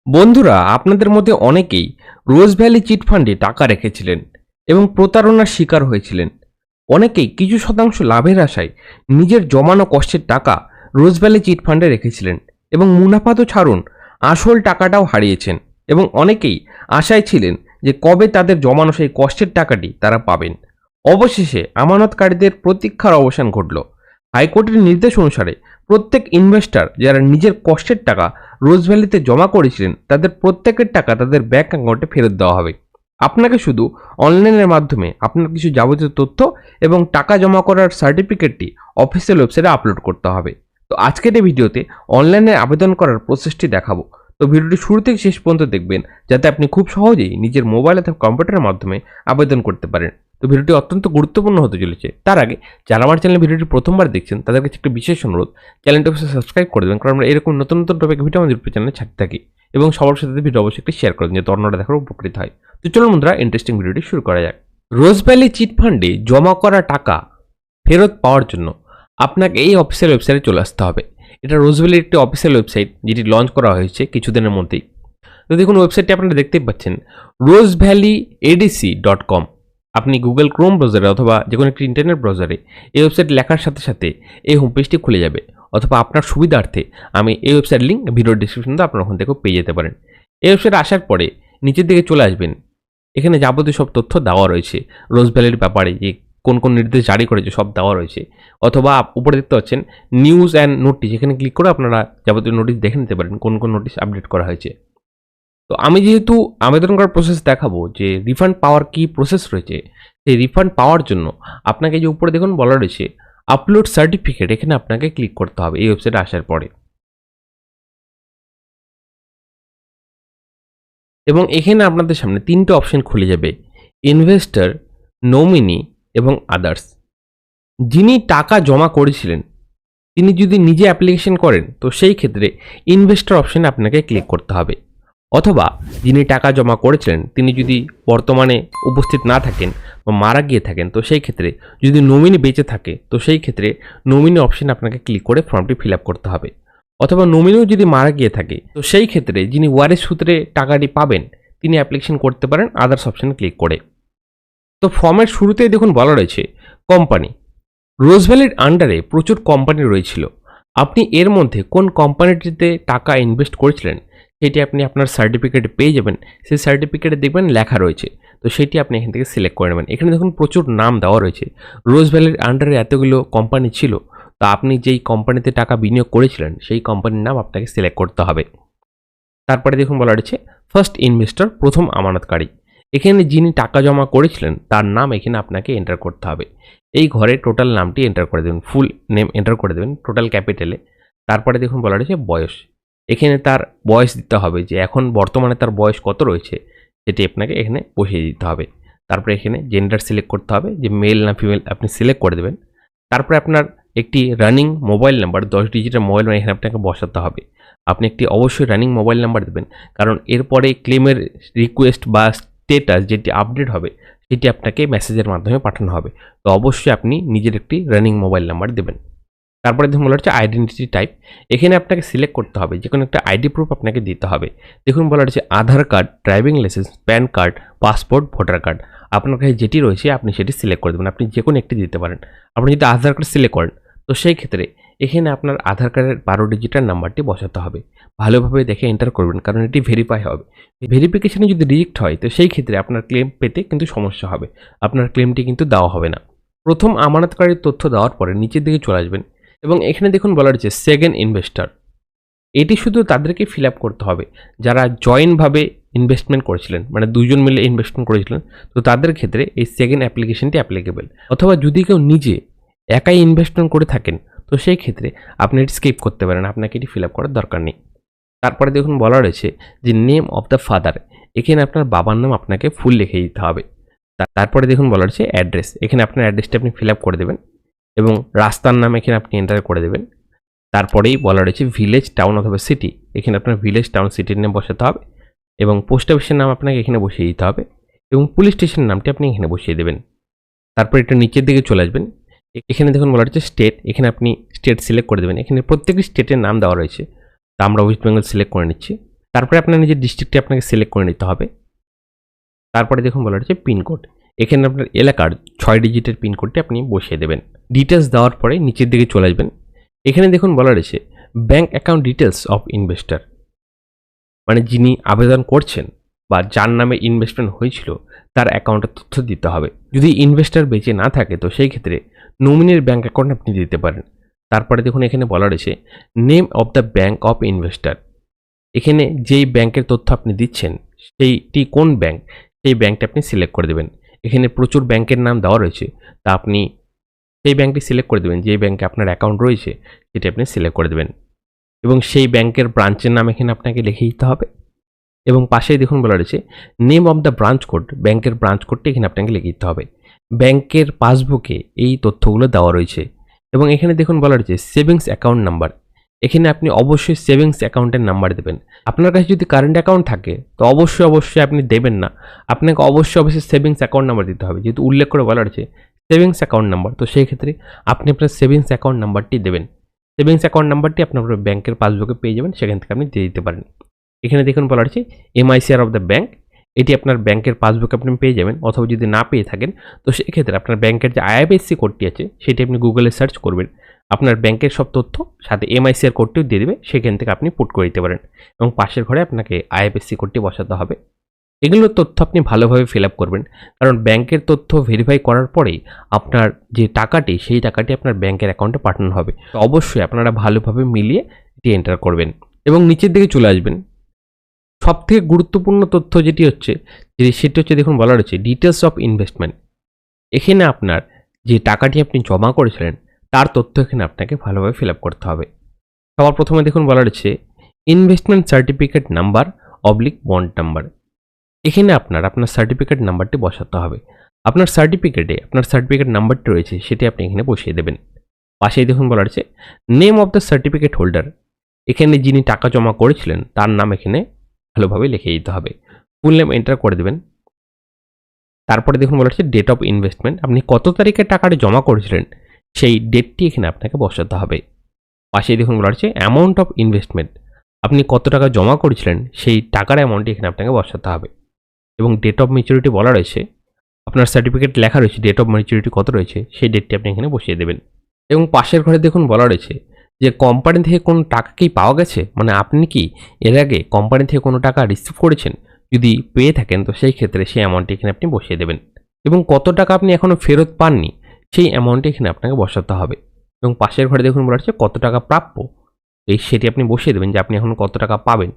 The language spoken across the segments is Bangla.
বন্ধুরা, আপনাদের মধ্যে অনেকেই রোজ ভ্যালি চিট ফান্ডে টাকা রেখেছিলেন এবং প্রতারণার শিকার হয়েছিলেন। অনেকেই কিছু শতাংশ লাভের আশায় নিজের জমানো কষ্টের টাকা রোজ ভ্যালি চিট ফান্ডে রেখেছিলেন এবং মুনাফা তো ছাড়ুন, আসল টাকাটাও হারিয়েছেন। এবং অনেকেই আশায় ছিলেন যে কবে তাদের জমানো সেই কষ্টের টাকাটি তারা পাবেন। অবশেষে আমানতকারীদের প্রতীক্ষার অবসান ঘটল। হাইকোর্টের নির্দেশ অনুসারে প্রত্যেক ইনভেস্টর যারা নিজের কষ্টের টাকা রোজ ভ্যালিতে জমা করেছিলেন তাদের প্রত্যেকের টাকা তাদের ব্যাংক অ্যাকাউন্টে ফেরত দেওয়া হবে। আপনাকে শুধু অনলাইনের মাধ্যমে আপনার কিছু যাবতীয় তথ্য এবং টাকা জমা করার সার্টিফিকেটটি অফিসিয়াল ওয়েবসাইটে আপলোড করতে হবে। তো আজকের এই ভিডিওতে অনলাইনে আবেদন করার প্রসেসটি দেখাবো। তো ভিডিওটি শুরু থেকে শেষ পর্যন্ত দেখবেন যাতে আপনি খুব সহজেই নিজের মোবাইল অথবা কম্পিউটারের মাধ্যমে আবেদন করতে পারেন। তো ভিডিওটি অত্যন্ত গুরুত্বপূর্ণ হতে চলেছে। তার আগে যারা আমার চ্যানেলে ভিডিওটি প্রথমবার দেখছেন তাদের কাছে একটা বিশেষ অনুরোধ, চ্যানেলটি অবশ্যই সাবস্ক্রাইব করে দেবেন, কারণ আমরা এরকম নতুন নতুন টপিক ভিডিও আমাদের ইউটিউব চ্যানেলে ছাড়তে থাকি। এবং সবার সাথে ভিডিও অবশ্যই একটি শেয়ার করে দিন যাতে অন্যরা দেখার উপকৃত হয়। তো চলুন বন্ধুরা, ইন্টারেস্টিং ভিডিওটি শুরু করা যাক। রোজ ভ্যালি চিট ফান্ডে জমা করা টাকা ফেরত পাওয়ার জন্য আপনাকে এই অফিসিয়াল ওয়েবসাইটে চলে আসতে হবে। এটা রোজ ভ্যালির একটি অফিসিয়াল ওয়েবসাইট যেটি লঞ্চ করা হয়েছে কিছুদিনের মধ্যেই। তো দেখুন, ওয়েবসাইটটি আপনারা দেখতেই পাচ্ছেন, rozevalleyadc.com। আপনি গুগল ক্রোম ব্রাউজারে অথবা যে কোনো একটি ইন্টারনেট ব্রাউজারে এই ওয়েবসাইট লেখার সাথে সাথে এই হোম পেজটি খুলে যাবে। অথবা আপনার সুবিধার্থে আমি এই ওয়েবসাইট লিঙ্ক ভিডিও ডিসক্রিপশনে আপনারা ওখান থেকেও পেয়ে যেতে পারেন। এই ওয়েবসাইটে আসার পরে নিচের দিকে চলে আসবেন। এখানে যাবতীয় সব তথ্য দেওয়া রয়েছে রোজ ভ্যালির ব্যাপারে, যে কোন কোন নির্দেশ জারি করেছে সব দেওয়া রয়েছে। অথবা উপরে দেখতে পাচ্ছেন নিউজ অ্যান্ড নোটিশ, এখানে ক্লিক করে আপনারা যাবতীয় নোটিশ দেখে নিতে পারেন কোন কোন নোটিশ আপডেট করা হয়েছে। তো আমি যেহেতু আবেদন করার প্রসেস দেখাবো যে রিফান্ড পাওয়ার কি প্রসেস রয়েছে, সেই রিফান্ড পাওয়ার জন্য আপনাকে যে উপরে দেখুন বলা রয়েছে আপলোড সার্টিফিকেট, এখানে আপনাকে ক্লিক করতে হবে এই ওয়েবসাইটে আসার পরে। এবং এখানে আপনাদের সামনে তিনটে অপশন খুলে যাবে, ইনভেস্টর, নমিনি এবং আদার্স। যিনি টাকা জমা করেছিলেন তিনি যদি নিজে অ্যাপ্লিকেশন করেন তো সেই ক্ষেত্রে ইনভেস্টর অপশনে আপনাকে ক্লিক করতে হবে। অথবা যিনি টাকা জমা করেছিলেন তিনি যদি বর্তমানে উপস্থিত না থাকেন বা মারা গিয়ে থাকেন তো সেই ক্ষেত্রে, যদি নমিনি বেঁচে থাকে তো সেই ক্ষেত্রে নমিনি অপশন আপনাকে ক্লিক করে ফর্মটি ফিল আপ করতে হবে। অথবা নমিনিও যদি মারা গিয়ে থাকে তো সেই ক্ষেত্রে যিনি ওয়ারিশ সূত্রে টাকাটি পাবেন তিনি অ্যাপ্লিকেশন করতে পারেন আদার্স অপশনে ক্লিক করে। তো ফর্মের শুরুতেই দেখুন বলা রয়েছে কোম্পানি। রোজ ভ্যালির আন্ডারে প্রচুর কোম্পানি রয়েছিল। আপনি এর মধ্যে কোন কোম্পানিটিতে টাকা ইনভেস্ট করেছিলেন সেটি আপনি আপনার সার্টিফিকেটে পেয়ে যাবেন। সেই সার্টিফিকেটে দেখবেন লেখা রয়েছে, তো সেটি আপনি এখান থেকে সিলেক্ট করে নেবেন। এখানে দেখুন প্রচুর নাম দেওয়া রয়েছে। রোজ ভ্যালির আন্ডারে এতগুলো কোম্পানি ছিল, তো আপনি যেই কোম্পানিতে টাকা বিনিয়োগ করেছিলেন সেই কোম্পানির নাম আপনাকে সিলেক্ট করতে হবে। তারপরে দেখুন বলা রয়েছে ফার্স্ট ইনভেস্টর, প্রথম আমানতকারী। এখানে যিনি টাকা জমা করেছিলেন তার নাম এখানে আপনাকে এন্টার করতে হবে। এই ঘরে টোটাল নামটি এন্টার করে দেবেন, ফুল নেম এন্টার করে দেবেন টোটাল ক্যাপিটালে। তারপরে দেখুন বলা রয়েছে বয়স, এখানে তার বয়স দিতে হবে যে এখন বর্তমানে তার বয়স কত রয়েছে সেটি আপনাকে এখানে বসিয়ে দিতে হবে। তারপরে এখানে জেন্ডার সিলেক্ট করতে হবে যে মেল না ফিমেল আপনি সিলেক্ট করে দেবেন। তারপরে আপনার একটি রানিং মোবাইল নাম্বার 10 ডিজিটের মোবাইল নাম্বার এখানে আপনাকে বসাতে হবে। আপনি একটি অবশ্যই রানিং মোবাইল নাম্বার দেবেন, কারণ এরপরে ক্লেমের রিকোয়েস্ট বা স্টেটাস যেটি আপডেট হবে সেটি আপনাকে মেসেজের মাধ্যমে পাঠানো হবে। তো অবশ্যই আপনি নিজের একটি রানিং মোবাইল নাম্বার দেবেন। তারপরে দেখুন বলা হচ্ছে আইডেন্টিটি টাইপ, এখানে আপনাকে সিলেক্ট করতে হবে যে কোনো একটা আইডি প্রুফ আপনাকে দিতে হবে। দেখুন বলা হচ্ছে Aadhaar card, driving licence, PAN card, passport, voter card. আপনার কাছে যেটি রয়েছে আপনি সেটি সিলেক্ট করে দেবেন। আপনি যে কোনো একটি দিতে পারেন। আপনি যদি আধার কার্ড সিলেক্ট করেন তো সেই ক্ষেত্রে এখানে আপনার আধার কার্ডের 12 ডিজিটের নাম্বারটি বসাতে হবে। ভালোভাবে দেখে এন্টার করবেন, কারণ এটি ভেরিফাই হবে। ভেরিফিকেশনে যদি রিজেক্ট হয় তো সেই ক্ষেত্রে আপনার ক্লেম পেতে কিন্তু সমস্যা হবে, আপনার ক্লেমটি কিন্তু দেওয়া হবে না। প্রথম আমানতকারীর তথ্য দেওয়ার পরে নিচের দিকে চলে আসবেন এবং এখানে দেখুন বলা রয়েছে সেকেন্ড ইনভেস্টর। এটি শুধু তাদেরকে ফিল আপ করতে হবে যারা জয়েন্টভাবে ইনভেস্টমেন্ট করেছিলেন, মানে দুজন মিলে ইনভেস্টমেন্ট করেছিলেন। তো তাদের ক্ষেত্রে এই সেকেন্ড অ্যাপ্লিকেশনটি অ্যাপ্লিকেবল। অথবা যদি কেউ নিজে একাই ইনভেস্টমেন্ট করে থাকেন তো সেই ক্ষেত্রে আপনি এটি স্কিপ করতে পারেন, আপনাকে এটি ফিল আপ করার দরকার নেই। তারপরে দেখুন বলা রয়েছে যে নেম অফ দ্য ফাদার, এখানে আপনার বাবার নাম আপনাকে ফুল লিখে দিতে হবে। তারপরে দেখুন বলা রয়েছে অ্যাড্রেস, এখানে আপনার অ্যাড্রেসটা আপনি ফিল আপ করে দেবেন এবং রাস্তার নাম এখানে আপনি এন্টার করে দেবেন। তারপরেই বলা রয়েছে ভিলেজ, টাউন অথবা সিটি, এখানে আপনার ভিলেজ, টাউন, সিটির নাম বসাতে হবে এবং পোস্ট অফিসের নাম আপনাকে এখানে বসিয়ে দিতে হবে এবং পুলিশ স্টেশনের নামটি আপনি এখানে বসিয়ে দেবেন। তারপর একটু নিচের দিকে চলে আসবেন, এখানে দেখুন বলা রয়েছে স্টেট, এখানে আপনি স্টেট সিলেক্ট করে দেবেন। এখানে প্রত্যেকটি স্টেটের নাম দেওয়া রয়েছে, তা আমরা ওয়েস্ট বেঙ্গল সিলেক্ট করে নিচ্ছি। তারপরে আপনার নিজের ডিস্ট্রিক্টটি আপনাকে সিলেক্ট করে নিতে হবে। তারপরে দেখুন বলা হচ্ছে পিনকোড, এখানে আপনার এলাকার 6 ডিজিটের পিনকোডটি আপনি বসিয়ে দেবেন। ডিটেলস দেওয়ার পরে নিচের দিকে চলে আসবেন। এখানে দেখুন বলা রয়েছে bank account details of investor, মানে যিনি আবেদন করছেন বা যার নামে ইনভেস্টমেন্ট হয়েছিল তার অ্যাকাউন্টের তথ্য দিতে হবে। যদি ইনভেস্টর বেঁচে না থাকে তো সেই ক্ষেত্রে নমিনির ব্যাঙ্ক অ্যাকাউন্ট আপনি দিতে পারেন। তারপরে দেখুন এখানে বলা রয়েছে name of the bank of investor, এখানে যেই ব্যাংকের তথ্য আপনি দিচ্ছেন সেইটি কোন ব্যাংক, সেই ব্যাংকটা আপনি সিলেক্ট করে দেবেন। এখানে প্রচুর ব্যাংকের নাম দেওয়া রয়েছে, তা আপনি সেই ব্যাংকটি সিলেক্ট করে দেবেন, যে ব্যাংকে আপনার অ্যাকাউন্ট রয়েছে সেটি আপনি সিলেক্ট করে দেবেন এবং সেই ব্যাংকের ব্রাঞ্চের নাম এখানে আপনাকে লিখে দিতে হবে। এবং পাশেই দেখুন বলা রয়েছে name of the branch code, ব্যাংকের ব্রাঞ্চ কোডটি এখানে আপনাকে লিখে দিতে হবে। ব্যাংকের পাসবুকে এই তথ্যগুলো দেওয়া রয়েছে এবং এখানে দেখুন বলা রয়েছে সেভিংস অ্যাকাউন্ট নাম্বার, এখানে আপনি অবশ্যই সেভিংস অ্যাকাউন্টের নাম্বার দেবেন। আপনার কাছে যদি কারেন্ট অ্যাকাউন্ট থাকে তো অবশ্যই আপনি দেবেন না, আপনাকে অবশ্যই সেভিংস অ্যাকাউন্ট নাম্বার দিতে হবে। যেহেতু উল্লেখ করে বলা রয়েছে সেভিংস অ্যাকাউন্ট নাম্বার, তো সেই ক্ষেত্রে আপনি আপনার সেভিংস অ্যাকাউন্ট নাম্বারটি দেবেন। সেভিংস অ্যাকাউন্ট নাম্বারটি আপনার ব্যাংকের পাসবুকে পেয়ে যাবেন, সেখান থেকে আপনি দিয়ে দিতে পারেন। এখানে দেখুন বলা রয়েছে এমআইসিআর অফ দ্য ব্যাংক, এটি আপনার ব্যাংকের পাসবুক আপনি পেয়ে যাবেন, অথবা যদি না পেয়ে থাকেন তো সেক্ষেত্রে আপনার ব্যাংকের যে আইএফএসসি কোডটি আছে সেটি আপনি গুগলে সার্চ করবেন, আপনার ব্যাংকের সব তথ্য সাথে এমআইসিআর কোডটিও দিয়ে দেবে, সেখান থেকে আপনি পুট করে দিতে পারেন এবং পাশের ঘরে আপনাকে আইএফএসসি কোডটি বসাতে হবে। এগুলোর তথ্য আপনি ভালোভাবে ফিল আপ করবেন, কারণ ব্যাংকের তথ্য ভেরিফাই করার পরেই আপনার যে টাকাটি সেই টাকাটি আপনার ব্যাংকের অ্যাকাউন্টে পাঠানো হবে। তো অবশ্যই আপনারা ভালোভাবে মিলিয়ে এটি এন্টার করবেন এবং নিচের দিকে চলে আসবেন। সবথেকে গুরুত্বপূর্ণ তথ্য যেটি হচ্ছে সেটি হচ্ছে দেখুন বলা রয়েছে ডিটেলস অফ ইনভেস্টমেন্ট, এখানে আপনার যে টাকাটি আপনি জমা করেছিলেন তার তথ্য এখানে আপনাকে ভালোভাবে ফিল আপ করতে হবে। সবার প্রথমে দেখুন বলা রয়েছে investment certificate number oblique bond number, এখানে আপনার সার্টিফিকেট নাম্বারটি বসাতে হবে। আপনার সার্টিফিকেট নাম্বারটি রয়েছে সেটি আপনি এখানে বসিয়ে দেবেন। পাশেই দেখুন বলা রয়েছে name of the certificate holder, এখানে যিনি টাকা জমা করেছিলেন তার নাম এখানে ভালোভাবে লিখে দিতে হবে। ফুল নেম এন্টার করে দেবেন। তারপরে দেখুন বলা হচ্ছে ডেট অফ ইনভেস্টমেন্ট, আপনি কত তারিখে টাকাটি জমা করেছিলেন সেই ডেটটি এখানে আপনাকে বসাতে হবে। পাশেই দেখুন বলা হচ্ছে অ্যামাউন্ট অফ ইনভেস্টমেন্ট, আপনি কত টাকা জমা করেছিলেন সেই টাকার অ্যামাউন্টটি এখানে আপনাকে বসাতে হবে। এবং ডেট অফ ম্যাচুরিটি বলা রয়েছে, আপনার সার্টিফিকেট লেখা রয়েছে ডেট অফ ম্যাচুরিটি কত রয়েছে সেই ডেটটি আপনি এখানে বসিয়ে দেবেন। এবং পাশের ঘরে দেখুন বলা রয়েছে যে কোম্পানি থেকে কোনো টাকা কি পাওয়া গেছে, মানে আপনি কি এর আগে কোম্পানি থেকে কোনো টাকা রিসিভ করেছেন, যদি পেয়ে থাকেন তো সেই ক্ষেত্রে সেই অ্যামাউন্টটি এখানে আপনি বসিয়ে দেবেন। এবং কত টাকা আপনি এখনও ফেরত পাননি সেই অ্যামাউন্টটি এখানে আপনাকে বসাতে হবে। এবং পাশের ঘরে দেখুন বলা হচ্ছে কত টাকা প্রাপ্য, সেটি আপনি বসিয়ে দেবেন, যে আপনি এখন কত টাকা পাবেন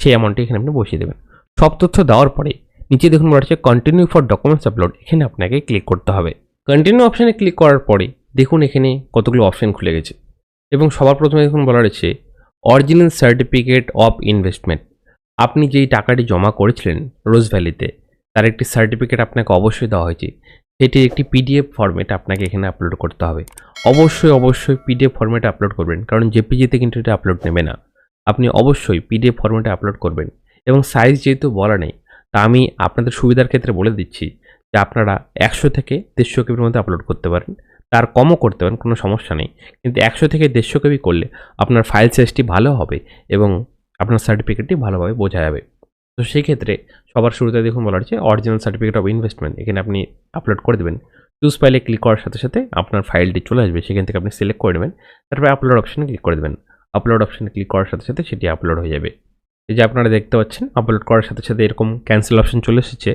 সেই অ্যামাউন্টটি এখানে আপনি বসিয়ে দেবেন। সব তথ্য দেওয়ার পরে নিচে দেখুন বলা হচ্ছে কন্টিনিউ ফর ডকুমেন্টস আপলোড, এখানে আপনাকে ক্লিক করতে হবে। কন্টিনিউ অপশানে ক্লিক করার পরে দেখুন এখানে কতগুলো অপশান খুলে গেছে এবং সবার প্রথমে দেখুন বলা রয়েছে অরিজিনাল সার্টিফিকেট অফ ইনভেস্টমেন্ট, আপনি যেই টাকাটি জমা করেছিলেন রোজ ভ্যালিতে তার একটি সার্টিফিকেট আপনাকে অবশ্যই দেওয়া হয়েছে, সেটি একটি পিডিএফ ফরম্যাট আপনাকে এখানে আপলোড করতে হবে। অবশ্যই পিডিএফ ফরম্যাটে আপলোড করবেন, কারণ জেপিজিতে কিন্তু এটা আপলোড নেবে না, আপনি অবশ্যই পিডিএফ ফরম্যাটে আপলোড করবেন। এবং সাইজ যেহেতু বলা নেই তা আমি আপনাদের সুবিধার ক্ষেত্রে বলে দিচ্ছি যে আপনারা 100 থেকে 150 কেবির মধ্যে আপলোড করতে পারেন, তার কমও করতে পারেন, কোনো সমস্যা নেই, কিন্তু 100 থেকে 150 কেবি করলে আপনার ফাইল সাইজটি ভালো হবে এবং আপনার সার্টিফিকেটটি ভালোভাবে বোঝা যাবে। তো সেই ক্ষেত্রে সবার শুরুতে দেখুন বলা হচ্ছে অরিজিনাল সার্টিফিকেট অফ ইনভেস্টমেন্ট, এখানে আপনি আপলোড করে দেবেন। চুজ ফাইলে ক্লিক করার সাথে সাথে আপনার ফাইলটি চলে আসবে, সেখান থেকে আপনি সিলেক্ট করে নেবেন, তারপরে আপলোড অপশানে ক্লিক করে দেবেন। আপলোড অপশানে ক্লিক করার সাথে সাথে সেটি আপলোড হয়ে যাবে। এই যে আপনারা দেখতে পাচ্ছেন আপলোড করার সাথে সাথে এরকম ক্যান্সেল অপশান চলে এসেছে।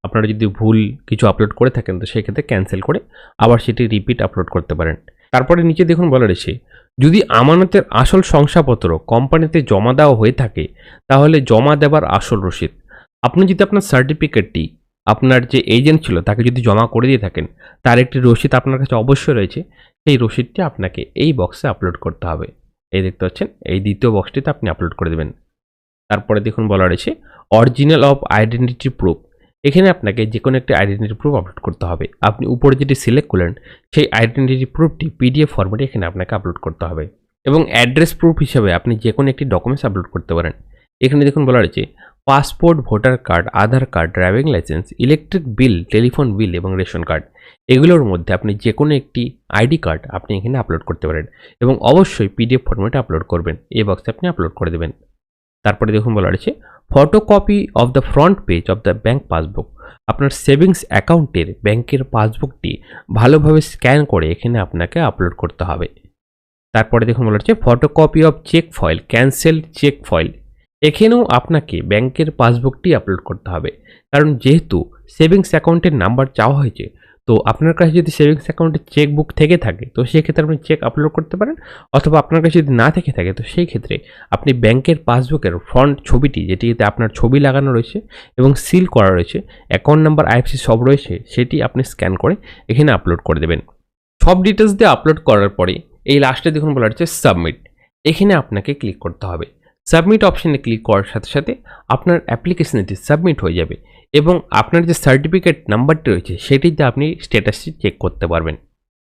আপনারা যদি ভুল কিছু আপলোড করে থাকেন তো সেই ক্ষেত্রে ক্যান্সেল করে আবার সেটি রিপিট আপলোড করতে পারেন। তারপরে নিচে দেখুন বলা রয়েছে যদি আমানতের আসল শংসাপত্র কোম্পানিতে জমা দেওয়া হয়ে থাকে তাহলে জমা দেবার আসল রসিদ, আপনি যদি আপনার সার্টিফিকেটটি আপনার যে এজেন্ট ছিল তাকে যদি জমা করে দিয়ে থাকেন তার একটি রসিদ আপনার কাছে অবশ্যই রয়েছে, সেই রসিদটি আপনাকে এই বক্সে আপলোড করতে হবে। এই দেখতে পাচ্ছেন এই দ্বিতীয় বক্সটিতে আপনি আপলোড করে দেবেন। তারপরে দেখুন বলা রয়েছে অরিজিনাল অফ আইডেন্টিটি প্রুফ, এখানে আপনাকে যে কোনো একটি আইডেন্টিটি প্রুফ আপলোড করতে হবে। আপনি উপরে যেটি সিলেক্ট করলেন সেই আইডেন্টিটি প্রুফটি পিডিএফ ফরম্যাটে এখানে আপনাকে আপলোড করতে হবে। এবং অ্যাড্রেস প্রুফ হিসাবে আপনি যে কোনো একটি ডকুমেন্টস আপলোড করতে পারেন। এখানে দেখুন বলা রয়েছে passport, voter card, Aadhaar card, driving licence, electric bill, telephone bill এবং রেশন কার্ড, এগুলোর মধ্যে আপনি যে কোনো একটি আইডি কার্ড আপনি এখানে আপলোড করতে পারেন এবং অবশ্যই পিডিএফ ফরম্যাটে আপলোড করবেন। এই বক্সে আপনি আপলোড করে দেবেন। তারপরে দেখুন বলা রয়েছে photocopy of the front page of the bank passbook. আপনার সেভিংস অ্যাকাউন্টের ব্যাংকের পাসবুকটি ভালোভাবে স্ক্যান করে এখানে আপনাকে আপলোড করতে হবে। তারপরে দেখুন বলা হচ্ছে photocopy of cheque foil, cancel cheque foil. এখানেও আপনাকে ব্যাংকের পাসবুকটি আপলোড করতে হবে, কারণ যেহেতু সেভিংস অ্যাকাউন্টের নাম্বার চাওয়া হয়েছে, তো আপনার কাছে যদি সেভিংস অ্যাকাউন্টে চেক বুক থেকে থাকে তো সেক্ষেত্রে আপনি চেক আপলোড করতে পারেন, অথবা আপনার কাছে যদি না থেকে থাকে তো সেই ক্ষেত্রে আপনি ব্যাংকের পাসবুকের ফ্রন্ট ছবিটি, যেটিতে আপনার ছবি লাগানো রয়েছে এবং সিল করা রয়েছে, অ্যাকাউন্ট নাম্বার, আইএফএসসি সব রয়েছে, সেটি আপনি স্ক্যান করে এখানে আপলোড করে দেবেন। সব ডিটেলস দিয়ে আপলোড করার পরে এই লাস্টে দেখুন বলা হচ্ছে সাবমিট। এখানে আপনাকে ক্লিক করতে হবে। সাবমিট অপশানে ক্লিক করার সাথে সাথে আপনার অ্যাপ্লিকেশনটি সাবমিট হয়ে যাবে এবং আপনার যে সার্টিফিকেট নাম্বারটি রয়েছে সেটিতে আপনি স্ট্যাটাসটি চেক করতে পারবেন।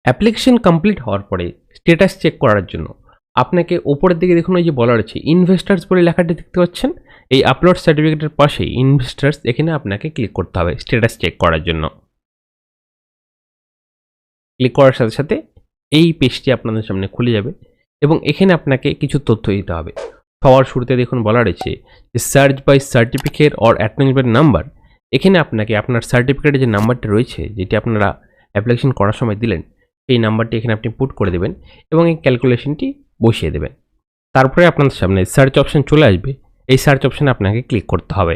অ্যাপ্লিকেশন কমপ্লিট হওয়ার পরে স্ট্যাটাস চেক করার জন্য আপনাকে ওপরের দিকে দেখুন ওই যে বলা রয়েছে ইনভেস্টার্স বলে লেখাটি দেখতে পাচ্ছেন, এই আপলোড সার্টিফিকেটের পাশেই ইনভেস্টার্স, এখানে আপনাকে ক্লিক করতে হবে স্ট্যাটাস চেক করার জন্য। ক্লিক করার সাথে সাথে এই পেজটি আপনাদের সামনে খুলে যাবে এবং এখানে আপনাকে কিছু তথ্য দিতে হবে। সবার শুরুতে দেখুন বলা রয়েছে যে search by certificate or acknowledgement number. এখানে আপনাকে আপনার সার্টিফিকেটের যে নাম্বারটা রয়েছে, যেটি আপনারা অ্যাপ্লিকেশন করার সময় দিলেন, সেই নাম্বারটি এখানে আপনি পুট করে দেবেন এবং এই ক্যালকুলেশনটি বসিয়ে দেবেন। তারপরে আপনাদের সামনে সার্চ অপশন চলে আসবে। এই সার্চ অপশানে আপনাকে ক্লিক করতে হবে।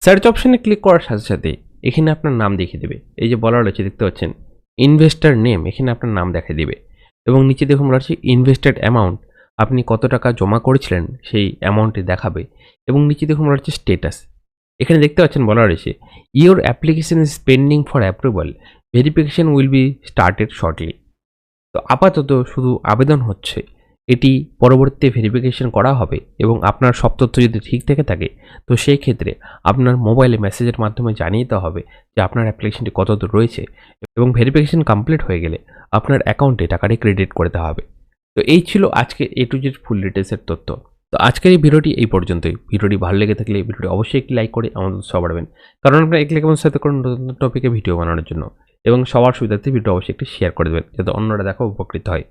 সার্চ অপশানে ক্লিক করার সাথে সাথে এখানে আপনার নাম দেখিয়ে দেবে। এই যে বলা রয়েছে দেখতে পাচ্ছেন ইনভেস্টার নেম, এখানে আপনার নাম দেখিয়ে দিবে এবং নিচে দেখুন বলা হচ্ছে ইনভেস্টেড অ্যামাউন্ট, আপনি কত টাকা জমা করেছিলেন সেই অ্যামাউন্টটি দেখাবে এবং নিচে দেখুন বলা হচ্ছে স্টেটাস। এখানে দেখতে পাচ্ছেন বলা রয়েছে your application is pending for approval, verification will be started shortly. তো আপাতত শুধু আবেদন হচ্ছে, এটি পরবর্তীতে ভেরিফিকেশন করা হবে এবং আপনার সব তথ্য যদি ঠিক থেকে থাকে তো সেই ক্ষেত্রে আপনার মোবাইলে মেসেজের মাধ্যমে জানিয়ে দেওয়া হবে যে আপনার অ্যাপ্লিকেশনটি কত দূর রয়েছে এবং ভেরিফিকেশন কমপ্লিট হয়ে গেলে আপনার অ্যাকাউন্টে টাকাটি ক্রেডিট করে দেওয়া হবে। তো এই ছিল আজকে A to Z ফুল ডিটেলসের তথ্য। তো আজকের এই ভিডিওটি এই পর্যন্তই। ভিডিওটি ভালো লেগে থাকলে এই ভিডিওটি অবশ্যই একটি লাইক করে আমাদের উৎসাহ বাড়াবেন, কারণ আপনারা এক লাইক এবং সাথে করুন নতুন নতুন টপিকে ভিডিও বানানোর জন্য, এবং সবার সুবিধার্থে ভিডিও অবশ্যই একটি শেয়ার করে দেবেন যাতে অন্যরা দেখা উপকৃত হয়।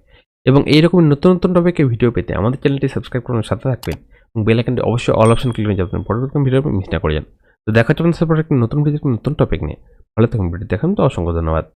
এবং এইরকম নতুন নতুন টপিকে ভিডিও পেতে আমাদের চ্যানেলটি সাবস্ক্রাইব করার সাথে থাকবেন এবং বেল আইকনটি অবশ্যই অল অপশন ক্লিক করে যাবেন পরবর্তী ভিডিও মিস না করে যান। তো দেখা হচ্ছে আপনাদের সাথে একটি নতুন ভিডিও নতুন টপিক নিয়ে। ভালো থাকুন, ভিডিও দেখান। তো অসংখ্য ধন্যবাদ।